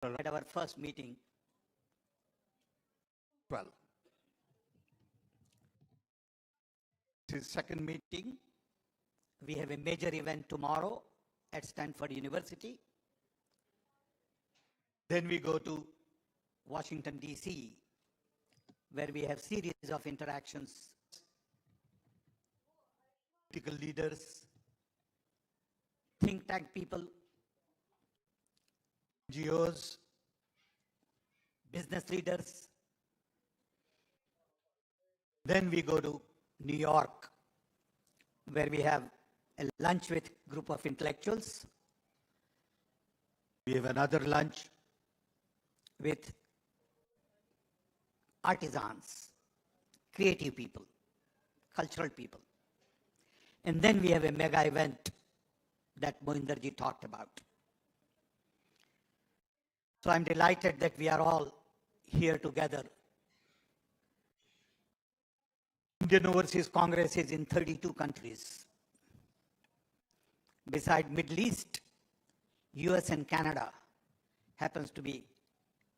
At our first meeting, 12. This is second meeting. We have a major event tomorrow at Stanford University. Then we go to Washington, D.C., where we have series of interactions, political leaders, think tank people, NGOs, business leaders. Then we go to New York, where we have a lunch with a group of intellectuals. We have another lunch with artisans, creative people, cultural people. And then we have a mega event that Mohinderji talked about. So I'm delighted that we are all here together. Indian Overseas Congress is in 32 countries. Beside Middle East, US and Canada happens to be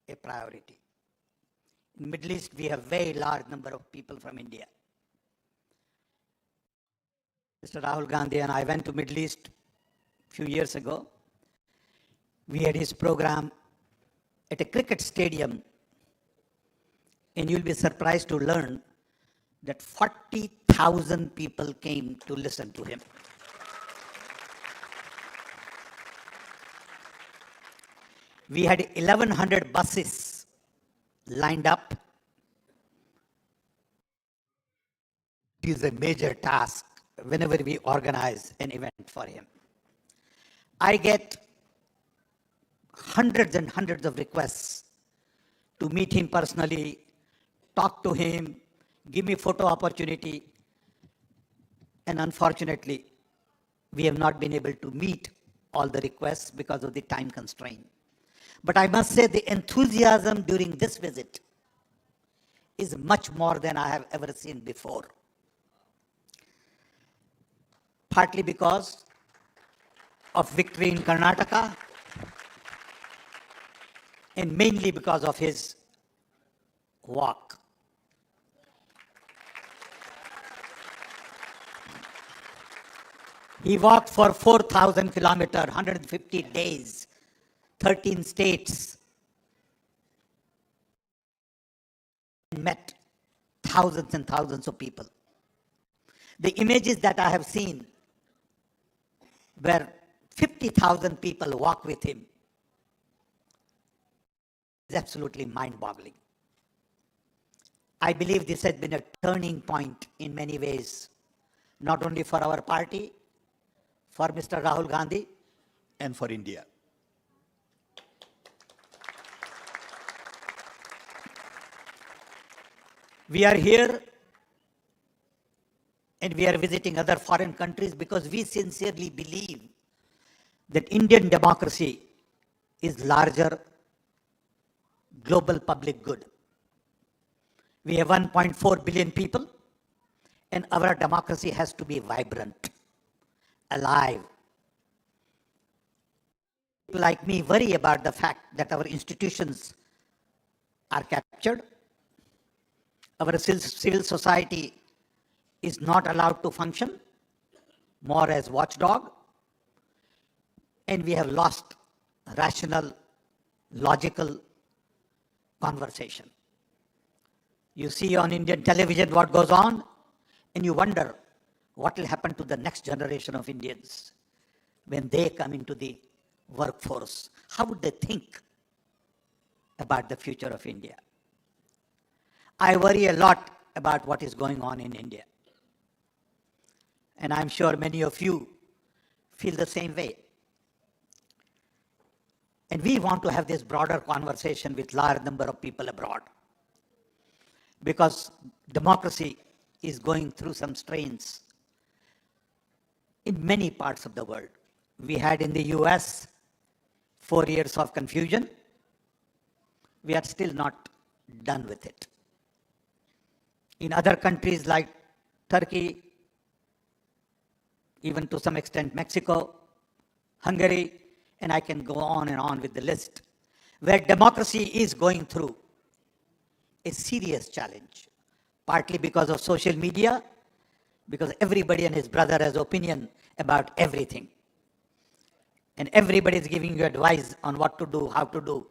a priority. In Middle East, we have a very large number of people from India. Mr. Rahul Gandhi and I went to Middle East a few years ago. We had his program at a cricket stadium, and you'll be surprised to learn that 40,000 people came to listen to him. We had 1,100 buses lined up. It is a major task whenever we organize an event for him. I get hundreds and hundreds of requests to meet him personally, talk to him, give me photo opportunity. And unfortunately, we have not been able to meet all the requests because of the time constraint. But I must say the enthusiasm during this visit is much more than I have ever seen before. Partly because of victory in Karnataka, and mainly because of his walk. He walked for 4,000 kilometers, 150 days, 13 states, and met thousands and thousands of people. The images that I have seen where 50,000 people walk with him is absolutely mind-boggling. I believe this has been a turning point in many ways, not only for our party, for Mr. Rahul Gandhi, and for India. We are here and we are visiting other foreign countries because we sincerely believe that Indian democracy is larger global public good. We have 1.4 billion people, and our democracy has to be vibrant, alive. People like me worry about the fact that our institutions are captured. Our civil society is not allowed to function, more as watchdog, and we have lost rational, logical conversation. You see on Indian television what goes on, and you wonder what will happen to the next generation of Indians when they come into the workforce. How would they think about the future of India? I worry a lot about what is going on in India. And I'm sure many of you feel the same way. And we want to have this broader conversation with large number of people abroad. Because democracy is going through some strains in many parts of the world. We had in the US 4 years of confusion. We are still not done with it. In other countries like Turkey, even to some extent Mexico, Hungary, and I can go on and on with the list. where democracy is going through a serious challenge, partly because of social media, because everybody and his brother has opinion about everything. And everybody is giving you advice on what to do, how to do.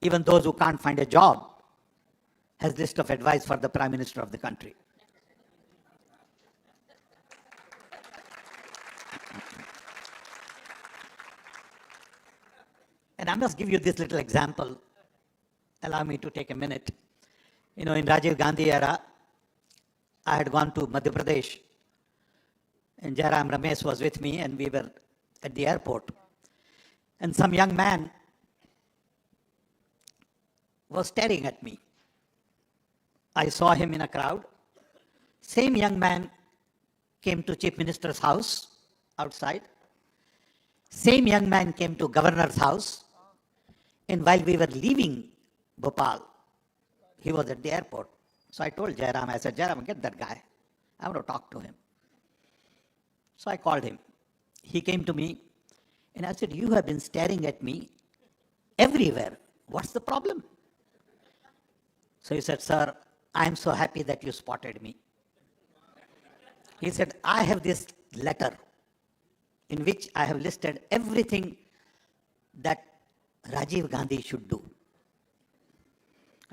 Even those who can't find a job has list of advice for the Prime Minister of the country. And I must give you this little example. Allow me to take a minute. In Rajiv Gandhi era, I had gone to Madhya Pradesh, and Jairam Ramesh was with me, and we were at the airport. And some young man was staring at me. I saw him in a crowd. Same young man came to Chief Minister's house outside. Same young man came to Governor's house. And while we were leaving Bhopal, he was at the airport. So I told Jairam, I said, Jairam, get that guy. I want to talk to him. So I called him. He came to me and I said, you have been staring at me everywhere. What's the problem? So he said, sir, I am so happy that you spotted me. He said, I have this letter in which I have listed everything that Rajiv Gandhi should do.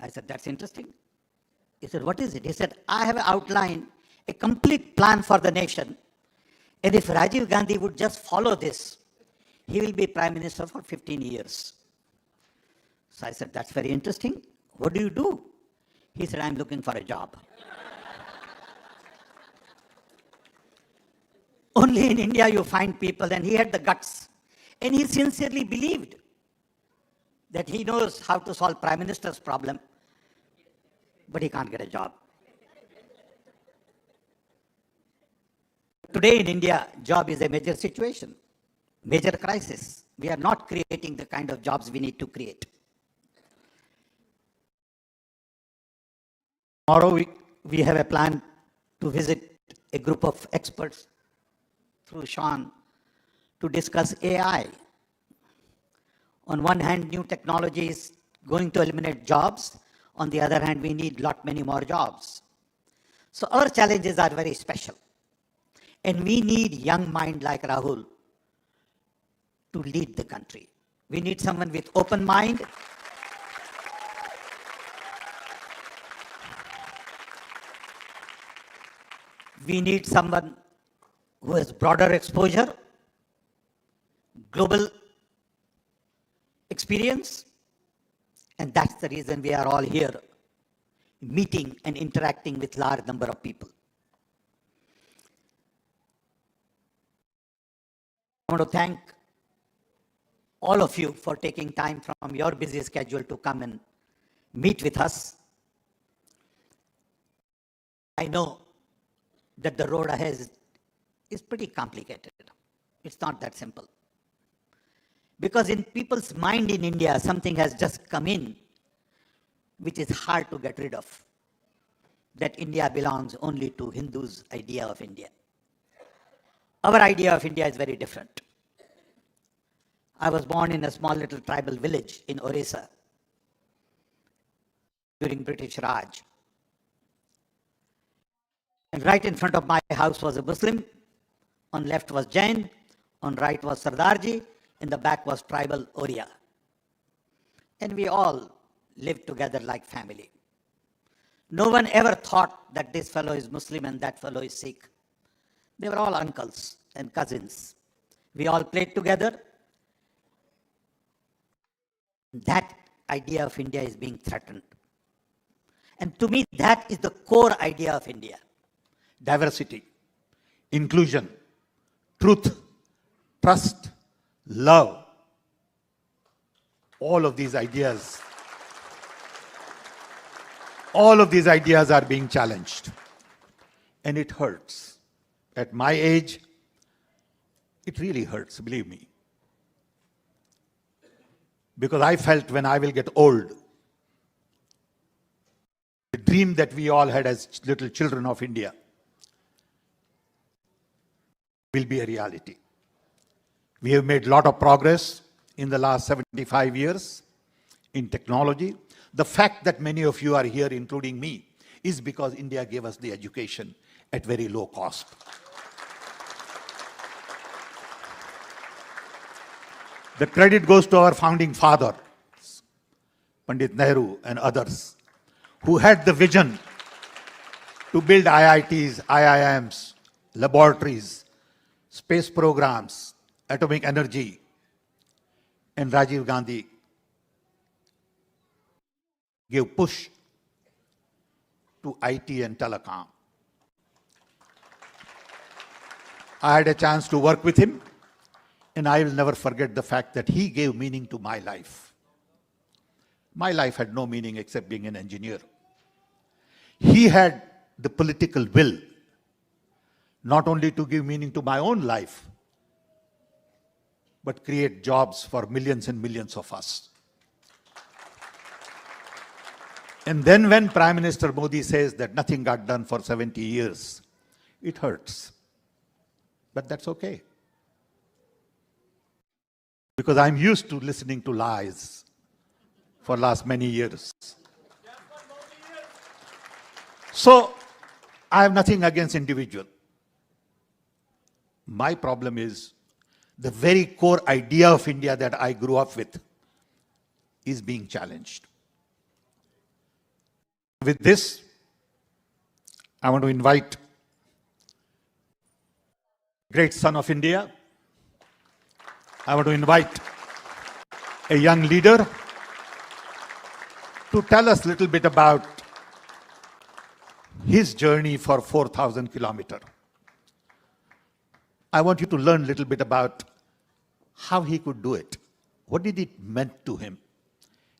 I said, that's interesting. He said, what is it? He said, I have outlined a complete plan for the nation. And if Rajiv Gandhi would just follow this, he will be Prime Minister for 15 years. So I said, that's very interesting. What do you do? He said, I'm looking for a job. Only in India you find people, and he had the guts. And he sincerely believed that he knows how to solve Prime Minister's problem, but he can't get a job. Today in India, job is a major situation, major crisis. We are not creating the kind of jobs we need to create. Tomorrow we have a plan to visit a group of experts through Sean to discuss AI. On one hand, new technology is going to eliminate jobs. On the other hand, we need many more jobs. So our challenges are very special. And we need young mind like Rahul to lead the country. We need someone with open mind. We need someone who has broader exposure, global experience, and that's the reason we are all here, meeting and interacting with large number of people. I want to thank all of you for taking time from your busy schedule to come and meet with us. I know that the road ahead is pretty complicated. It's not that simple. Because in people's mind in India, something has just come in which is hard to get rid of. That India belongs only to Hindus' idea of India. Our idea of India is very different. I was born in a small little tribal village in Orissa during British Raj. And right in front of my house was a Muslim. On left was Jain. On right was Sardarji. In the back was tribal Oriya. And we all lived together like family. No one ever thought that this fellow is Muslim and that fellow is Sikh. They were all uncles and cousins. We all played together. That idea of India is being threatened. And to me, that is the core idea of India. Diversity, inclusion, truth, trust, love. All of these ideas are being challenged. And it hurts. At my age, it really hurts, believe me. Because I felt when I will get old, the dream that we all had as little children of India will be a reality. We have made a lot of progress in the last 75 years in technology. The fact that many of you are here, including me, is because India gave us the education at very low cost. The credit goes to our founding father, Pandit Nehru and others, who had the vision to build IITs, IIMs, laboratories, space programs, atomic energy, and Rajiv Gandhi gave push to IT and telecom. I had a chance to work with him, and I will never forget the fact that he gave meaning to my life. My life had no meaning except being an engineer. He had the political will, not only to give meaning to my own life, but create jobs for millions and millions of us. And then when Prime Minister Modi says that nothing got done for 70 years, it hurts. But that's okay. Because I'm used to listening to lies for last many years. So, I have nothing against individual. My problem is the very core idea of India that I grew up with is being challenged. With this, I want to invite great son of India. I want to invite a young leader to tell us a little bit about his journey for 4,000 kilometers. I want you to learn a little bit about how he could do it. What did it mean to him?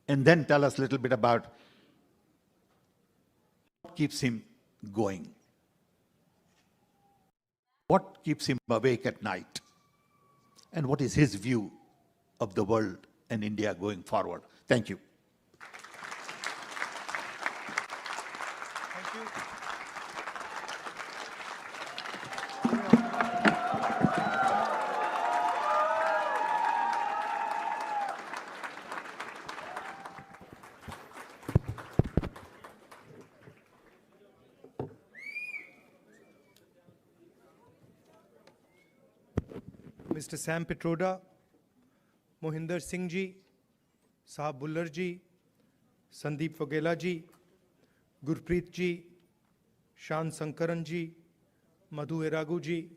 And then tell us a little bit about what keeps him going. What keeps him awake at night? And what is his view of the world and India going forward? Thank you. Mr. Sam Pitroda, Mohinder Singh ji, Sahab Bullar ji, Sandeep Vagela ji, Gurpreet ji, Shan Sankaran ji, Madhu Iragu ji,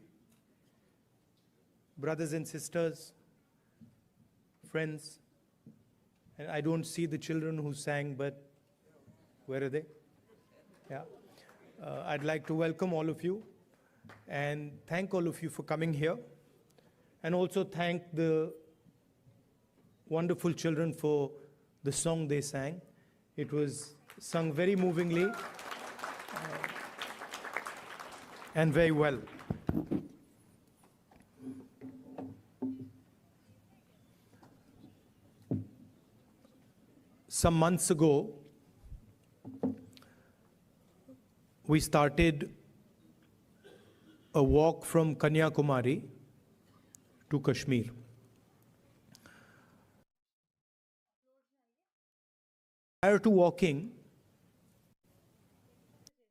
brothers and sisters, friends, and I don't see the children who sang, but where are they? Yeah. I'd like to welcome all of you and thank all of you for coming here. And also thank the wonderful children for the song they sang. It was sung very movingly and very well. Some months ago, we started a walk from Kanyakumari to Kashmir. Prior to walking,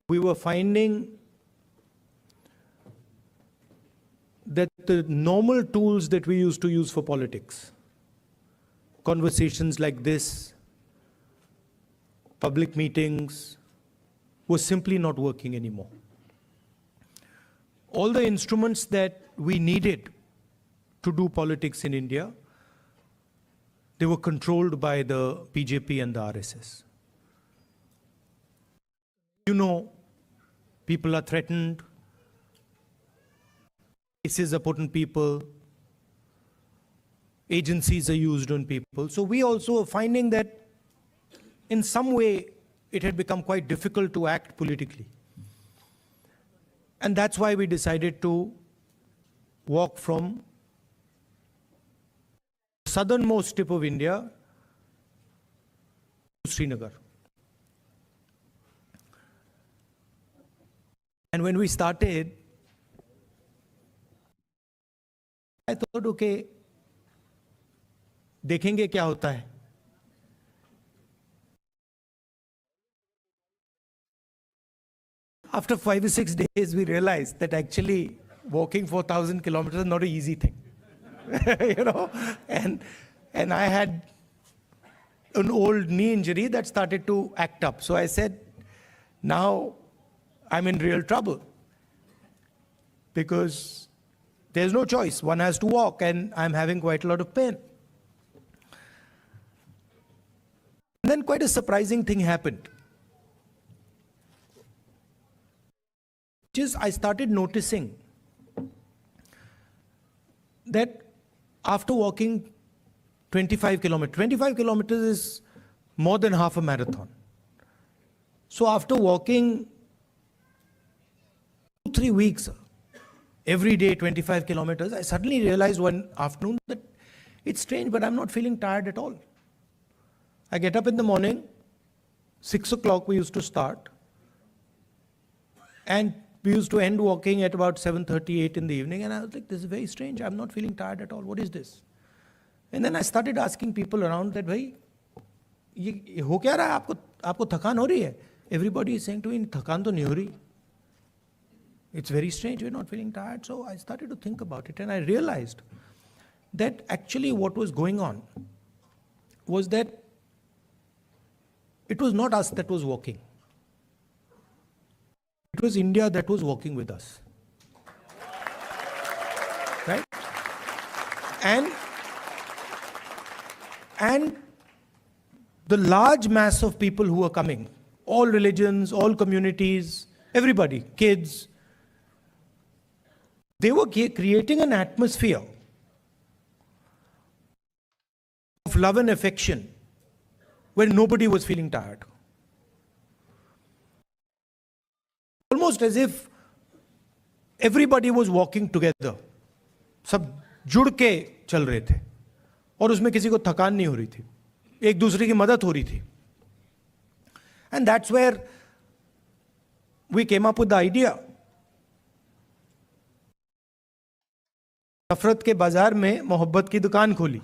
we were finding that the normal tools that we used to use for politics, conversations like this, public meetings, were simply not working anymore. All the instruments that we needed to do politics in India, they were controlled by the BJP and the RSS. You know, people are threatened, cases are put on people, agencies are used on people. So we also are finding that in some way it had become quite difficult to act politically. And that's why we decided to walk from southernmost tip of India to Srinagar. And when we started, I thought, okay, देखेंगे क्या होता है. After 5 or 6 days, we realized that actually walking 4,000 kilometers is not an easy thing. You know, and I had an old knee injury that started to act up. So I said, now I'm in real trouble because there's no choice. One has to walk, and I'm having quite a lot of pain. And then quite a surprising thing happened. Which is, I started noticing that after walking 25 kilometers is more than half a marathon. So after walking 2-3 weeks, every day 25 kilometers, I suddenly realized one afternoon that it's strange, but I'm not feeling tired at all. I get up in the morning, 6 o'clock we used to start, and we used to end walking at about 7:38 in the evening, and I was like, this is very strange. I'm not feeling tired at all. What is this? And then I started asking people around that, भाई ये हो क्या रहा है? आपको थकान हो रही है? Everybody is saying to me, थकान तो नहीं हो रही. It's very strange. We're not feeling tired. So I started to think about it, and I realized that actually what was going on was that it was not us that was walking. It was India that was walking with us. Right? And the large mass of people who were coming, all religions, all communities, everybody, kids, they were creating an atmosphere of love and affection where nobody was feeling tired. Almost as if everybody was walking together. सब जुड़ के चल रहे थे और उसमें किसी को थकान नहीं हो रही थी, एक दूसरे की मदद हो रही थी. And that's where we came up with the idea. नफरत के बाजार में मोहब्बत की दुकान खोली.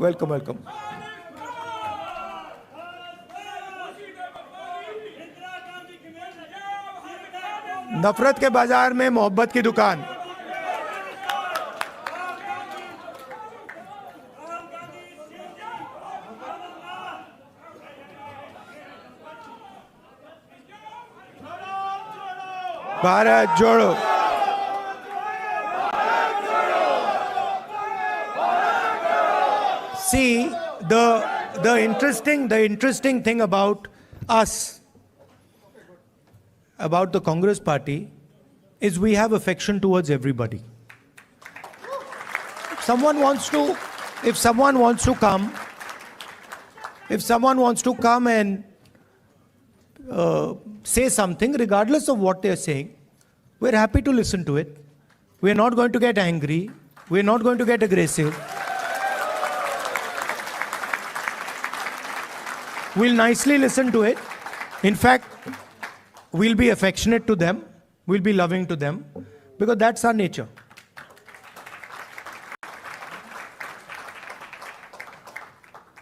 Welcome, welcome. नफरत के बाजार में मोहब्बत की दुकान. भारत जोड़ो. See, the interesting thing about us, about the Congress party, is we have affection towards everybody. If someone wants to come and say something, regardless of what they're saying, we're happy to listen to it. We're not going to get angry. We're not going to get aggressive. We'll nicely listen to it. In fact, we'll be affectionate to them. We'll be loving to them, because that's our nature.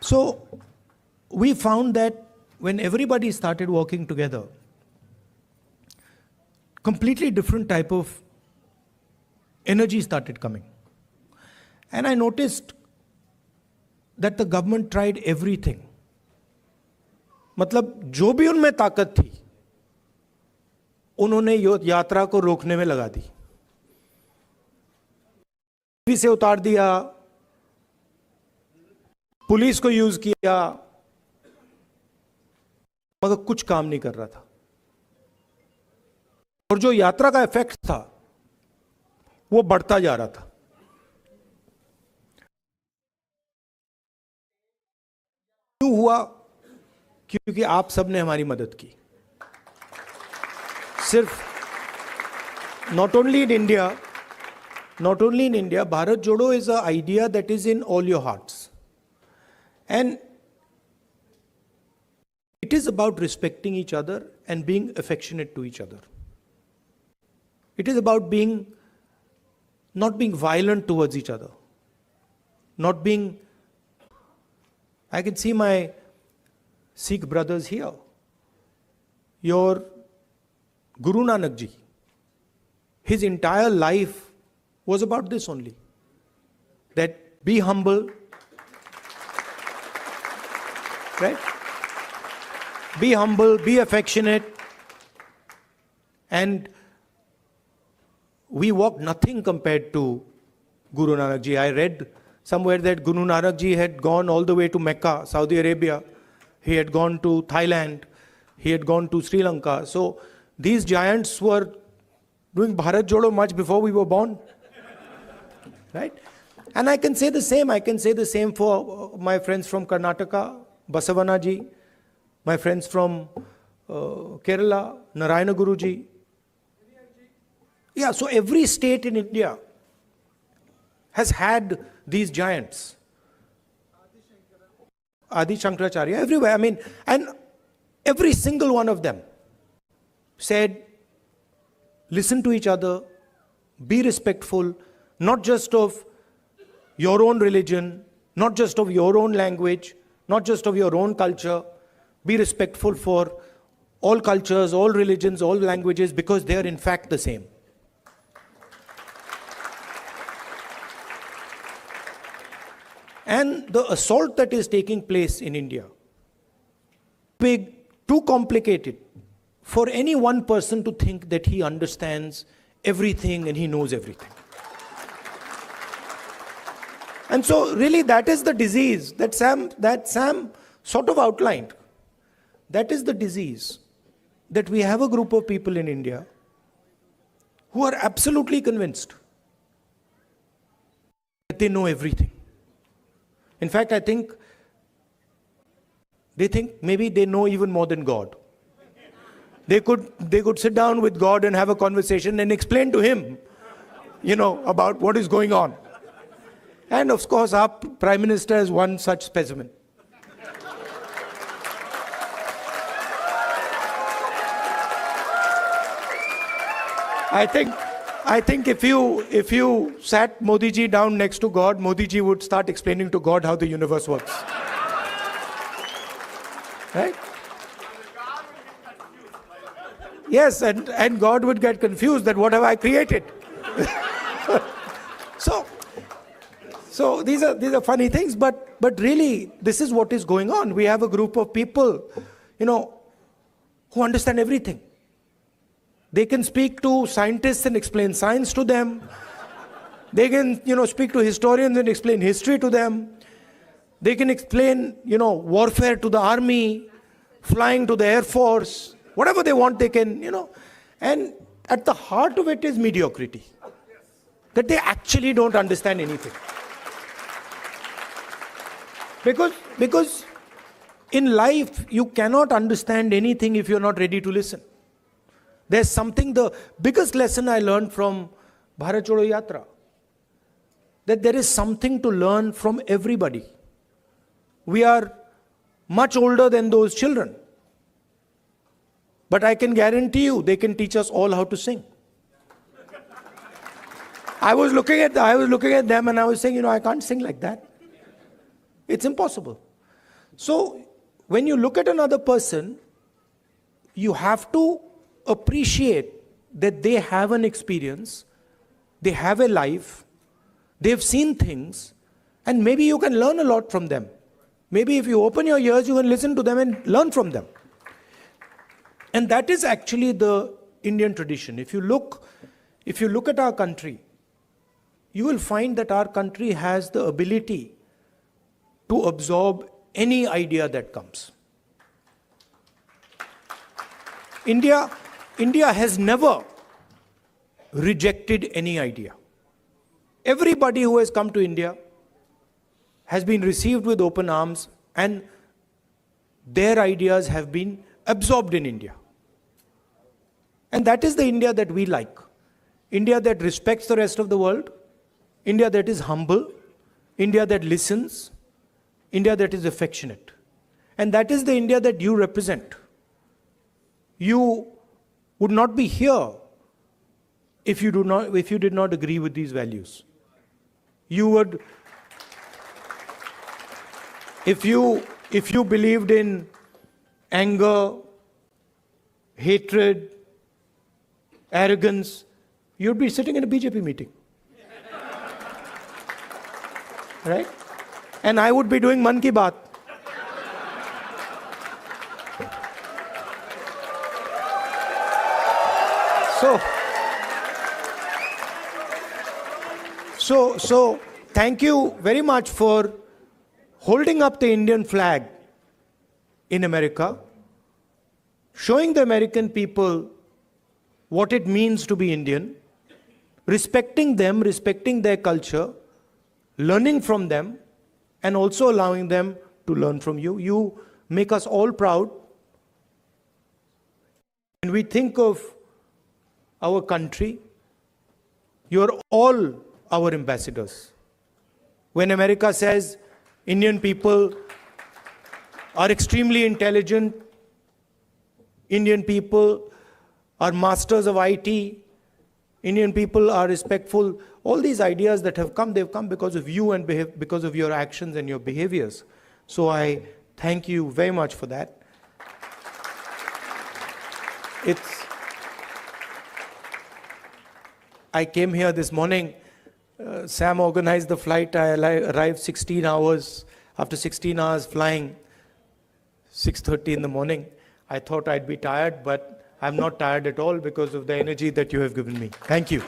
So we found that when everybody started working together, completely different type of energy started coming. And I noticed that the government tried everything. मतलब जो भी उनमें ताकत थी, उन्होंने यात्रा को रोकने में लगा दी. टीवी से उतार दिया, पुलिस को यूज किया, मगर कुछ काम नहीं कर रहा था. और जो यात्रा का इफेक्ट था वो बढ़ता जा रहा था. क्यों हुआ? क्योंकि आप सबने हमारी मदद की. सिर्फ not only in India, Bharat Jodo is an idea that is in all your hearts. And it is about respecting each other and being affectionate to each other. It is about not being violent towards each other. I can see my Sikh brothers here. Your Guru Nanak Ji, his entire life was about this only. That be humble, right? Be humble, be affectionate, and we walk nothing compared to Guru Nanak Ji. I read somewhere that Guru Nanak Ji had gone all the way to Mecca, Saudi Arabia. He had gone to Thailand. He had gone to Sri Lanka. So these giants were doing Bharat Jodo much before we were born. Right? And I can say the same. I can say the same for my friends from Karnataka, Basavana Ji, my friends from Kerala, Narayana Guruji. Yeah, so every state in India has had these giants. Adi Shankaracharya, everywhere. I mean, and every single one of them said, listen to each other, be respectful, not just of your own religion, not just of your own language, not just of your own culture. Be respectful for all cultures, all religions, all languages, because they are in fact the same. And the assault that is taking place in India, big, too complicated for any one person to think that he understands everything and he knows everything. And so really that is the disease that Sam sort of outlined. That is the disease, that we have a group of people in India who are absolutely convinced that they know everything. In fact, I think they think maybe they know even more than God. They could sit down with God and have a conversation and explain to him, about what is going on. And of course, our Prime Minister is one such specimen. I think if you sat Modi ji down next to God, Modi ji would start explaining to God how the universe works. Right? Yes, and God would get confused that what have I created? So these are funny things, but really this is what is going on. We have a group of people, who understand everything. They can speak to scientists and explain science to them. They can, speak to historians and explain history to them. They can explain, warfare to the army, flying to the Air Force, whatever they want they can, And at the heart of it is mediocrity. That they actually don't understand anything. Because in life, you cannot understand anything if you're not ready to listen. There's something, the biggest lesson I learned from Bharat Jodo Yatra, that there is something to learn from everybody. We are much older than those children. But I can guarantee you, they can teach us all how to sing. I was looking at them and I was saying, I can't sing like that. It's impossible. So, when you look at another person, you have to appreciate that they have an experience, they have a life, they've seen things, and maybe you can learn a lot from them. Maybe if you open your ears, you can listen to them and learn from them. And that is actually the Indian tradition. If you look at our country, you will find that our country has the ability to absorb any idea that comes. India has never rejected any idea. Everybody who has come to India has been received with open arms, and their ideas have been absorbed in India. And that is the India that we like. India that respects the rest of the world, India that is humble, India that listens, India that is affectionate. And that is the India that you represent. you would not be here if you did not agree with these values. You would, if you believed in anger, hatred, arrogance, you'd be sitting in a BJP meeting. Right? And I would be doing Man Ki Baat. So thank you very much for holding up the Indian flag in America, showing the American people what it means to be Indian, respecting them, respecting their culture, learning from them, and also allowing them to learn from you. You make us all proud. When we think of our country, you're all our ambassadors. When America says Indian people are extremely intelligent, Indian people are masters of IT, Indian people are respectful, all these ideas that have come, they've come because of you and because of your actions and your behaviors. So I thank you very much for that. I came here this morning. Sam organized the flight. I arrived 16 hours. After 16 hours flying, 6:30 in the morning. I thought I'd be tired, but I'm not tired at all because of the energy that you have given me. Thank you.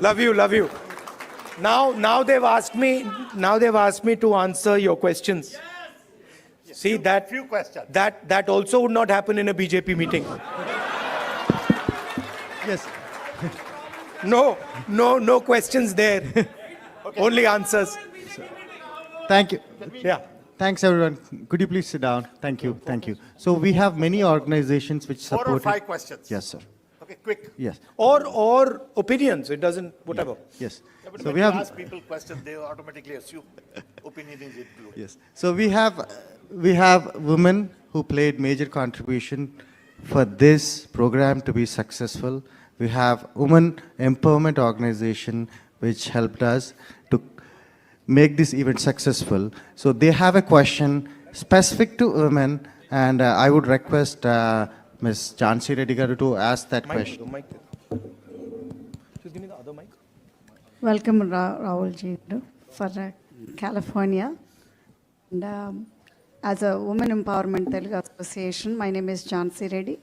Love you, love you. Now they've asked me to answer your questions. Yes. See that few questions. That also would not happen in a BJP meeting. Yes. No questions there. Okay. Only answers. Thank you. Yeah. Thanks, everyone. Could you please sit down? Thank you. Thank you. So we have many organizations which support. 4 or 5 questions. Yes, sir. Okay, quick. Yes. Or opinions. It doesn't, whatever. Yes. Yeah, but So when we you have. ask people questions, they automatically assume opinion is included. Yes. So we have women who played major contribution for this program to be successful. We have women empowerment organization which helped us to make this event successful. So they have a question specific to women, and I would request Ms. Jhansi Reddy garu to ask that question. Mic. Just give me the other mic. Welcome, Rahul ji, for California. And as a Women Empowerment Telugu Association, my name is Jhansi Reddy.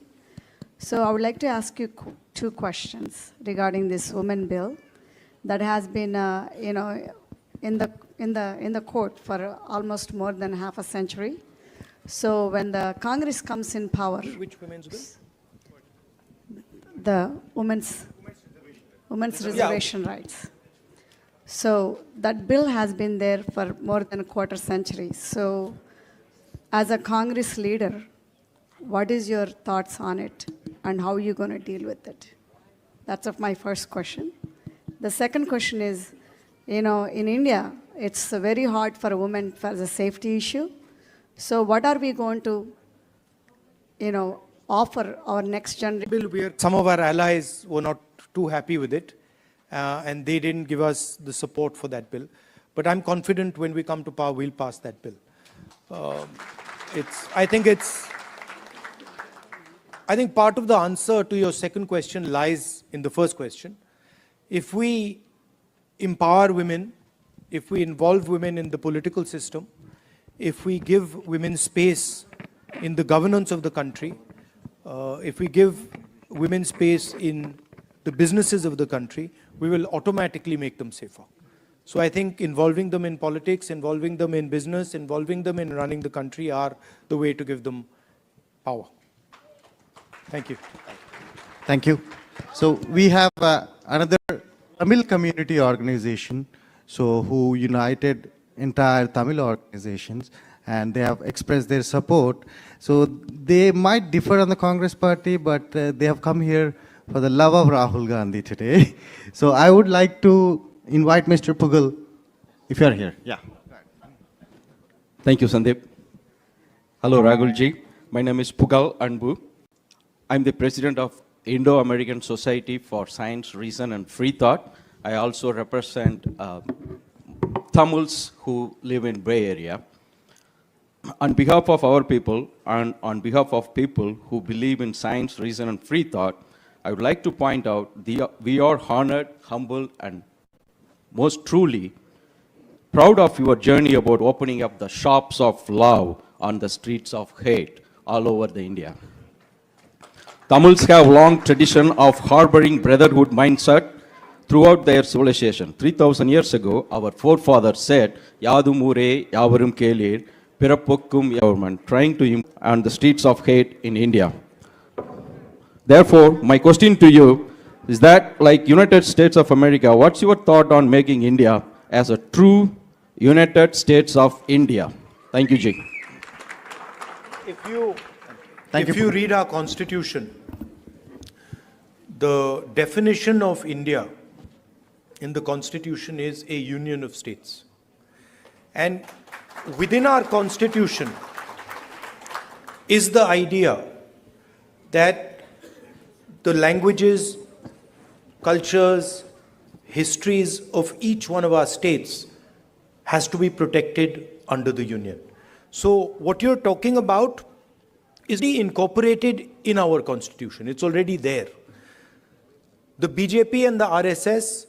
So I would like to ask you 2 questions regarding this women bill that has been, in the court for almost more than half a century. So when the Congress comes in power, Which women's bill? the women's reservation rights. So that bill has been there for more than a quarter century. So as a Congress leader, what is your thoughts on it and how are you going to deal with it? That's of my first question. The second question is, in India, it's very hard for a woman for the safety issue. So what are we going to, offer our next generation? Bill where some of our allies were not too happy with it, and they didn't give us the support for that bill. But I'm confident when we come to power, we'll pass that bill. I think part of the answer to your second question lies in the first question. If we empower women, if we involve women in the political system, if we give women space in the governance of the country, if we give women space in the businesses of the country, we will automatically make them safer. So I think involving them in politics, involving them in business, involving them in running the country are the way to give them power. Thank you. Thank you. So we have another Tamil community organization, who united entire Tamil organizations, and they have expressed their support. So they might differ on the Congress party, but they have come here for the love of Rahul Gandhi today. So I would like to invite Mr. Pugal, if you're here. Yeah. Thank you, Sandeep. Hello, Rahul ji. My name is Pugal Anbu. I'm the president of Indo-American Society for Science, Reason and Free Thought. I also represent Tamils who live in Bay Area. On behalf of our people and on behalf of people who believe in science, reason and free thought, I would like to point out we are honored, humble and most truly proud of your journey about opening up the shops of love on the streets of hate all over the India. Tamils have long tradition of harboring brotherhood mindset throughout their civilization. 3,000 years ago, our forefathers said, Yadum Ure, Yavarum Kelir, Pirapukkum government, trying to on the streets of hate in India. Therefore, my question to you is that, like United States of America, what's your thought on making India as a true United States of India? Thank you, Ji. If you read our constitution, the definition of India in the constitution is a union of states. And within our constitution is the idea that the languages, cultures, histories of each one of our states has to be protected under the union. So what you're talking about is incorporated in our constitution. It's already there. The BJP and the RSS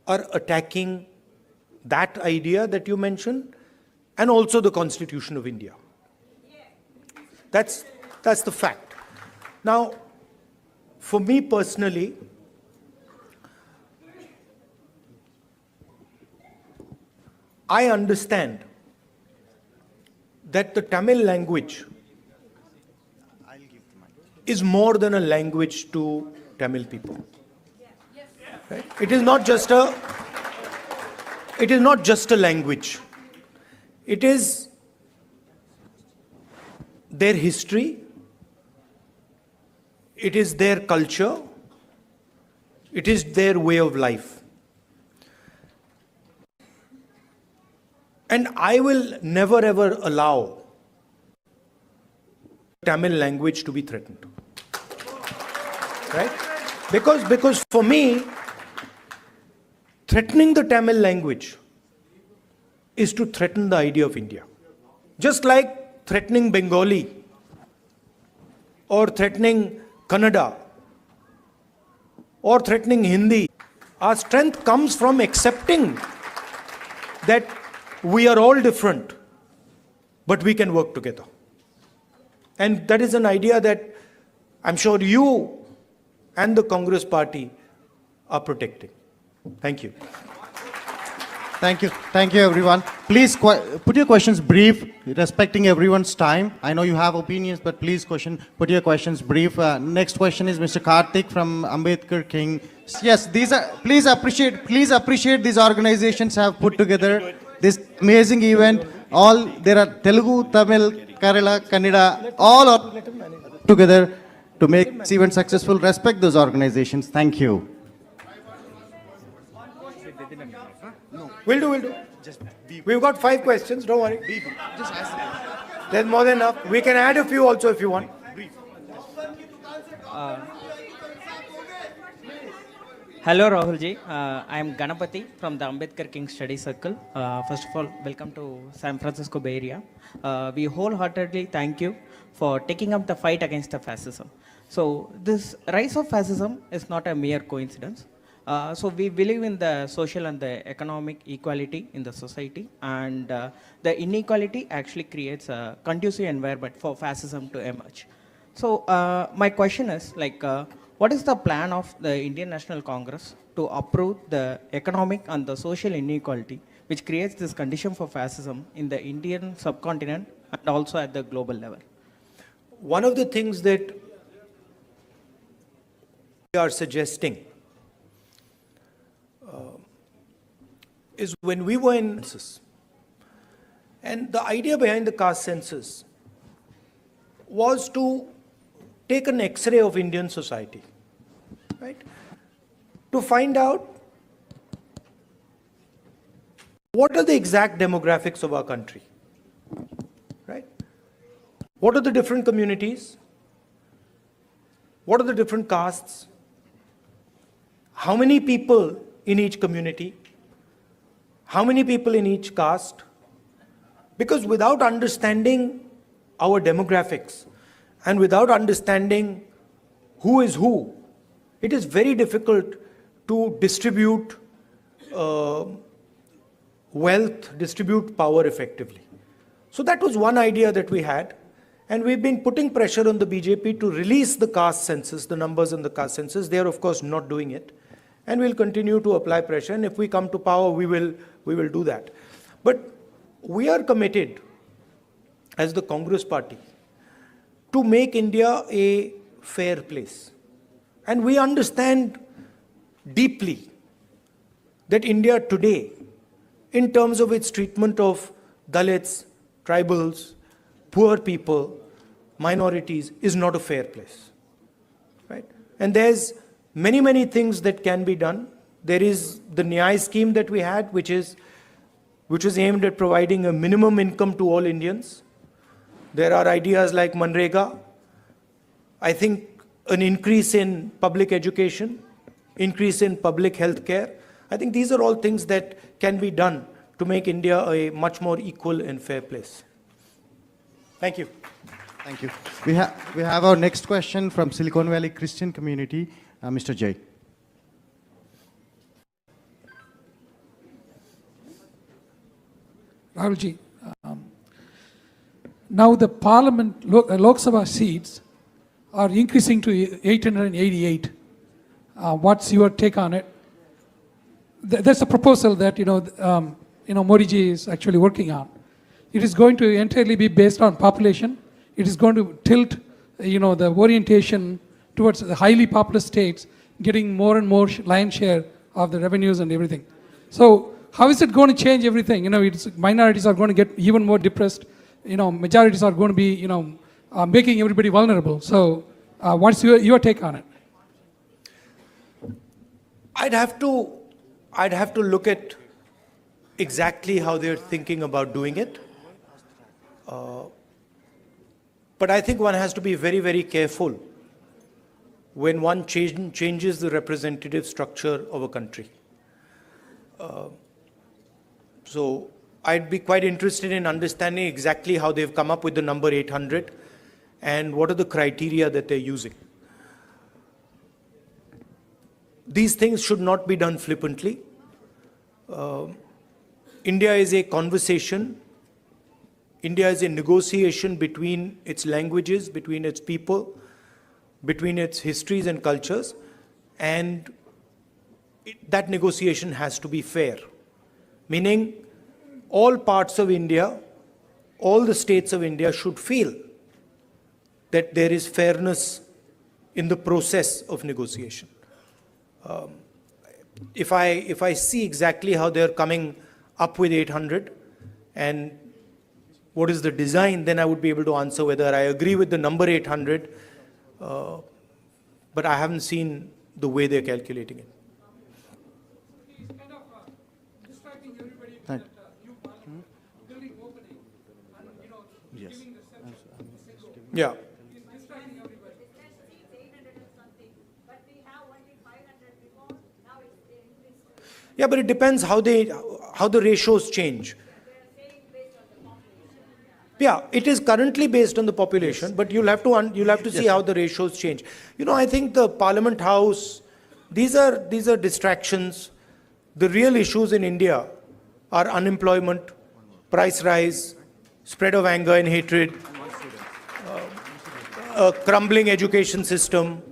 are attacking that idea that you mentioned and also the Constitution of India. That's the fact. Now, for me personally, I understand that the Tamil language is more than a language to Tamil people. Right? It is not just a language. It is their history, it is their culture, it is their way of life. And I will never ever allow Tamil language to be threatened. Right? Because for me, threatening the Tamil language is to threaten the idea of India. Just like threatening Bengali or threatening Kannada or threatening Hindi. Our strength comes from accepting that we are all different, but we can work together. And that is an idea that I'm sure you and the Congress party are protecting. Thank you. Thank you. Thank you, everyone. Please put your questions brief, respecting everyone's time. I know you have opinions, but please put your questions brief. Next question is Mr. Karthik from Ambedkar King. Yes, please appreciate these organizations have put together this amazing event. There are Telugu, Tamil, Kerala, Kannada, all are together to make this event successful. Respect those organizations. Thank you. We'll do. We've got 5 questions, don't worry. There's more than enough. We can add a few also if you want. Hello Rahul ji, I am Ganapati from the Ambedkar King Study Circle. First of all, welcome to San Francisco Bay Area. We wholeheartedly thank you for taking up the fight against the fascism. So this rise of fascism is not a mere coincidence. So we believe in the social and the economic equality in the society, and the inequality actually creates a conducive environment for fascism to emerge. So my question is what is the plan of the Indian National Congress to uproot the economic and the social inequality which creates this condition for fascism in the Indian subcontinent and also at the global level? One of the things that we are suggesting is when we were in census, and the idea behind the caste census was to take an X-ray of Indian society right? To find out what are the exact demographics of our country, right? What are the different communities? What are the different castes? How many people in each community? How many people in each caste? Because without understanding our demographics and without understanding who is who, it is very difficult to distribute wealth, distribute power effectively. So that was one idea that we had. And we've been putting pressure on the BJP to release the caste census, the numbers in the caste census. They are, of course, not doing it. And we'll continue to apply pressure. And if we come to power, we will do that. But we are committed, as the Congress party, to make India a fair place. And we understand deeply that India today, in terms of its treatment of Dalits, tribals, poor people, minorities, is not a fair place, right? And there's many things that can be done. There is the Nyay scheme that we had, which is aimed at providing a minimum income to all Indians. There are ideas like Manrega. I think an increase in public education, increase in public health care. I think these are all things that can be done to make India a much more equal and fair place. Thank you. Thank you. We have our next question from Silicon Valley Christian community, Mr. Jay. Rahulji, now the Parliament Lok Sabha seats are increasing to 888. What's your take on it? There's a proposal that Modi ji is actually working on. It is going to entirely be based on population. It is going to tilt, the orientation towards the highly populous states, getting more and more lion's share of the revenues and everything. So how is it going to change everything? Minorities are going to get even more depressed. Majorities are going to be, making everybody vulnerable. So what's your take on it? I'd have to look at exactly how they're thinking about doing it. But I think one has to be very careful when one changes the representative structure of a country. So I'd be quite interested in understanding exactly how they've come up with the number 800 and what are the criteria that they're using. These things should not be done flippantly. India is a conversation. India is a negotiation between its languages, between its people, between its histories and cultures, and that negotiation has to be fair. Meaning, all parts of India, all the states of India should feel that there is fairness in the process of negotiation. If I see exactly how they're coming up with 800 and what is the design, then I would be able to answer whether I agree with the number 800, but I haven't seen the way they're calculating it. Distracting everybody Thank with that new parliament, building opening, and Yes. giving the Yeah. distracting everybody. Yeah, but it depends how the ratios change. Yeah, it is currently based on the population, but you'll have to see how the ratios change. I think the Parliament House, these are distractions. The real issues in India are unemployment, price rise, spread of anger and hatred, a crumbling education system,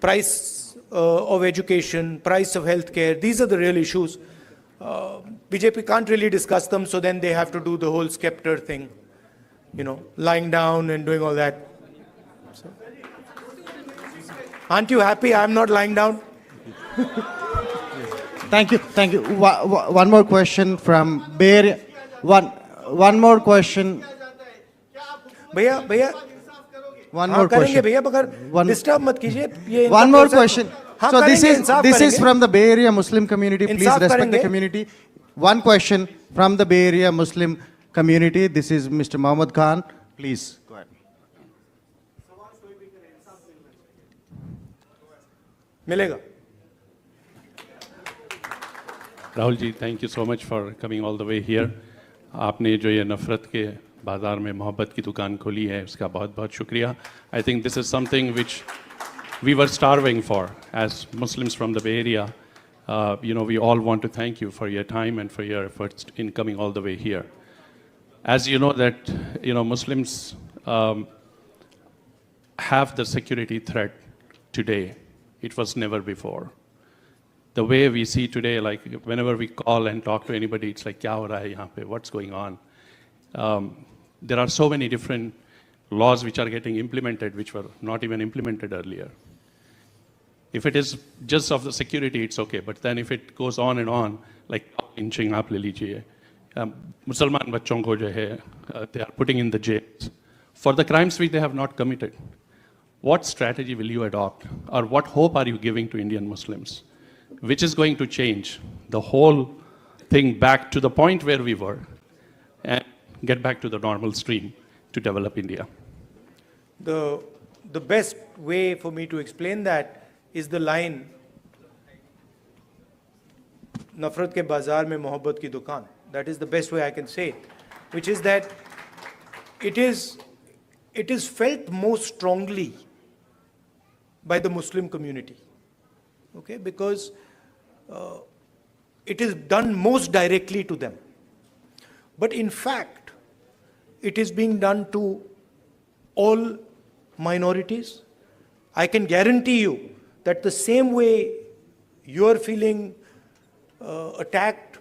price of education, price of healthcare. These are the real issues. BJP can't really discuss them, so then they have to do the whole scepter thing, lying down and doing all that. So. Aren't you happy I'm not lying down? Thank you. One more question from Bay Area. One more question. भैया One more question. करेंगे भैया, मगर disturb मत कीजिए. One more question. हाँ, So this करेंगे, is Insaf this is करेंगे। from the Bay Area Muslim community. Please Insaf respect the करेंगे। community. One question from the Bay Area Muslim community. This is Mr. Mohammed Khan. Please go ahead. मिलेगा। Rahul ji, thank you so much for coming all the way here. आपने जो ये नफ़रत के बाज़ार में मोहब्बत की दुकान खोली है, उसका बहुत बहुत शुक्रिया। I think this is something which we were starving for as Muslims from the Bay Area. We all want to thank you for your time and for your efforts in coming all the way here. As you know that, Muslims have the security threat today. It was never before. The way we see today, like whenever we call and talk to anybody, it's like, kya ho raha hai yahan pe? What's going on? There are so many different laws which are getting implemented, which were not even implemented earlier. If it is just of the security, it's okay. But then if it goes on and on, like lynching, aap le lijiye, Musliman bachon ko jo hai, they are putting in the jails for the crimes which they have not committed. What strategy will you adopt, or what hope are you giving to Indian Muslims, which is going to change the whole thing back to the point where we were and get back to the normal stream to develop India? The best way for me to explain that is the line, नफरत के बाजार में मोहब्बत की दुकान. That is the best way I can say it, which is that it is felt most strongly by the Muslim community, okay, because it is done most directly to them. But in fact, it is being done to all minorities. I can guarantee you that the same way you are feeling attacked,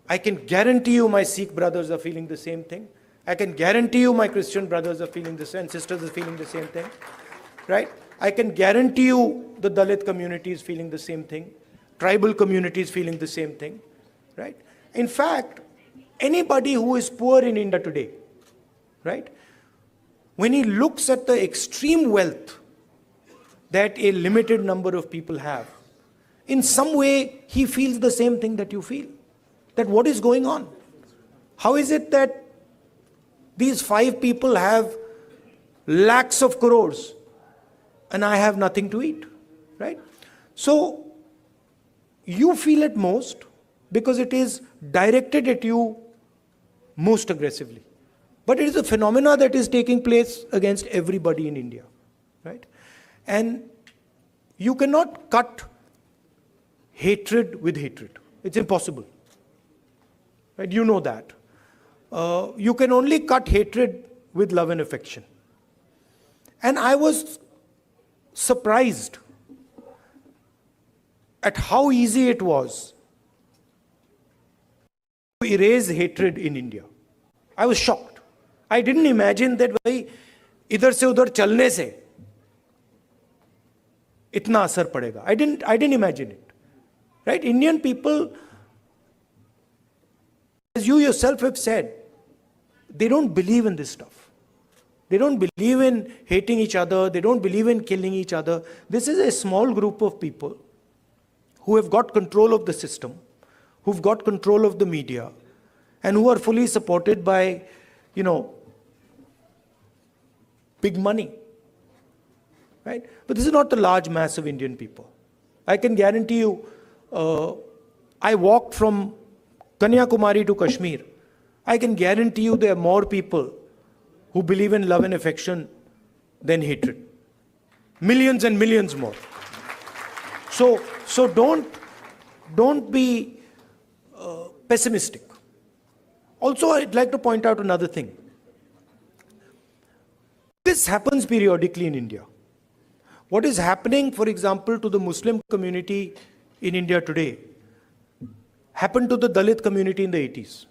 I can guarantee you my Sikh brothers are feeling the same thing. I can guarantee you my Christian brothers are feeling the same, sisters are feeling the same thing, right? I can guarantee you the Dalit community is feeling the same thing, tribal community is feeling the same thing, right? In fact, anybody who is poor in India today, right, when he looks at the extreme wealth that a limited number of people have, in some way he feels the same thing that you feel. That what is going on? How is it that these 5 people have lakhs of crores and I have nothing to eat, right? So you feel it most because it is directed at you most aggressively. But it is a phenomena that is taking place against everybody in India, right? And you cannot cut hatred with hatred. It's impossible, right? You know that. You can only cut hatred with love and affection. And I was surprised at how easy it was to erase hatred in India. I was shocked. I didn't imagine that भाई इधर से उधर चलने से इतना असर पड़ेगा. I didn't imagine it. Right? Indian people, as you yourself have said, they don't believe in this stuff. They don't believe in hating each other. They don't believe in killing each other. This is a small group of people who have got control of the system, who've got control of the media, and who are fully supported by, big money. Right? But this is not the large mass of Indian people. I can guarantee you, I walked from Kanyakumari to Kashmir. I can guarantee you there are more people who believe in love and affection than hatred. Millions and millions more. So don't be pessimistic. Also, I'd like to point out another thing. This happens periodically in India. What is happening, for example, to the Muslim community in India today happened to the Dalit community in the 80s.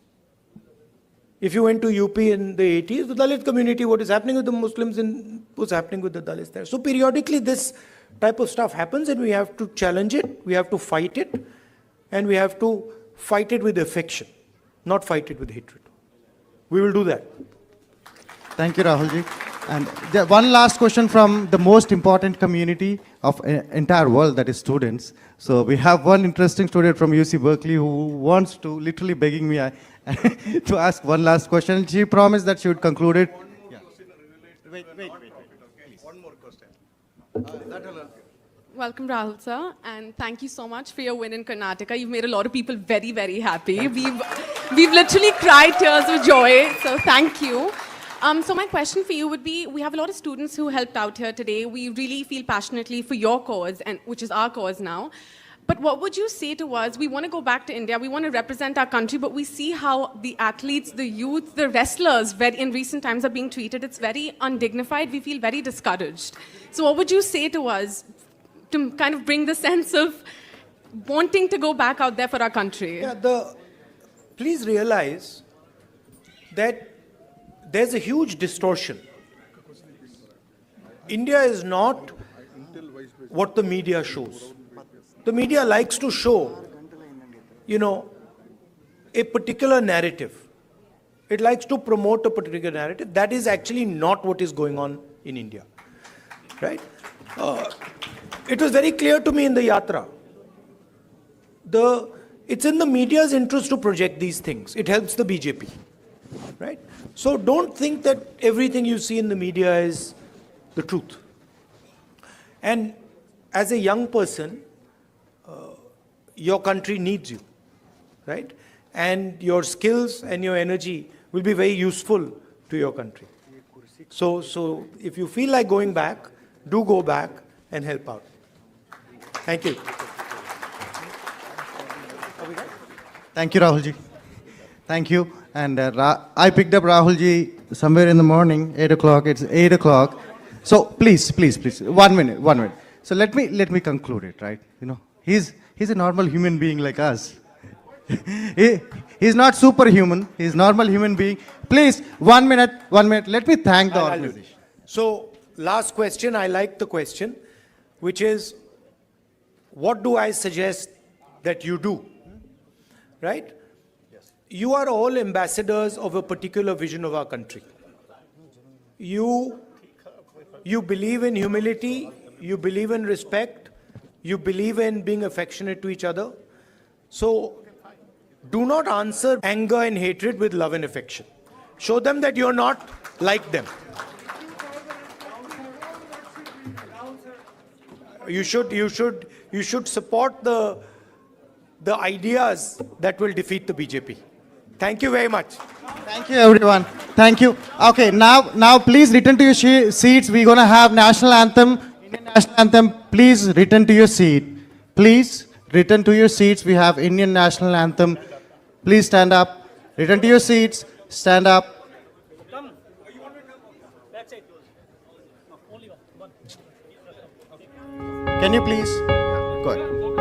If you went to UP in the 80s, the Dalit community, what is happening with the Muslims was happening with the Dalits there. So periodically this type of stuff happens and we have to challenge it, we have to fight it, and we have to fight it with affection, not fight it with hatred. We will do that. Thank you, Rahul ji. And one last question from the most important community of entire world, that is students. So we have one interesting student from UC Berkeley who wants to, literally begging me to ask one last question. She promised that she would conclude it. Wait. One more question. Welcome, Rahul sir, and thank you so much for your win in Karnataka. You've made a lot of people very, very happy. We've literally cried tears of joy, so thank you. So my question for you would be, we have a lot of students who helped out here today. We really feel passionately for your cause, and which is our cause now. But what would you say to us? We want to go back to India. We want to represent our country, but we see how the athletes, the youth, the wrestlers in recent times are being treated. It's very undignified. We feel very discouraged. So what would you say to us to kind of bring the sense of wanting to go back out there for our country? Yeah, please realize that there's a huge distortion. India is not what the media shows. The media likes to show, a particular narrative. It likes to promote a particular narrative. That is actually not what is going on in India, right? It was very clear to me in the Yatra. It's in the media's interest to project these things. It helps the BJP, right? So don't think that everything you see in the media is the truth. And as a young person, your country needs you, right? And your skills and your energy will be very useful to your country. So if you feel like going back, do go back and help out. Thank you. Thank you, Rahul ji. Thank you. And I picked up Rahul ji somewhere in the morning, 8 o'clock. It's 8 o'clock. So please. 1 minute. So let me conclude it, right? He's a normal human being like us. He's not superhuman. He's normal human being. Please, 1 minute. Let me thank the organization. So last question, I like the question, which is, what do I suggest that you do? Right? You are all ambassadors of a particular vision of our country. You believe in humility, you believe in respect, you believe in being affectionate to each other. So do not answer anger and hatred with love and affection. Show them that you're not like them. You should support the ideas that will defeat the BJP. Thank you very much. Thank you, everyone. Thank you. Okay, now please return to your seats. We're going to have national anthem, Indian national anthem. Please return to your seat. Please return to your seats. We have Indian national anthem. Please stand up. Return to your seats. Stand up. Can you please? Go ahead.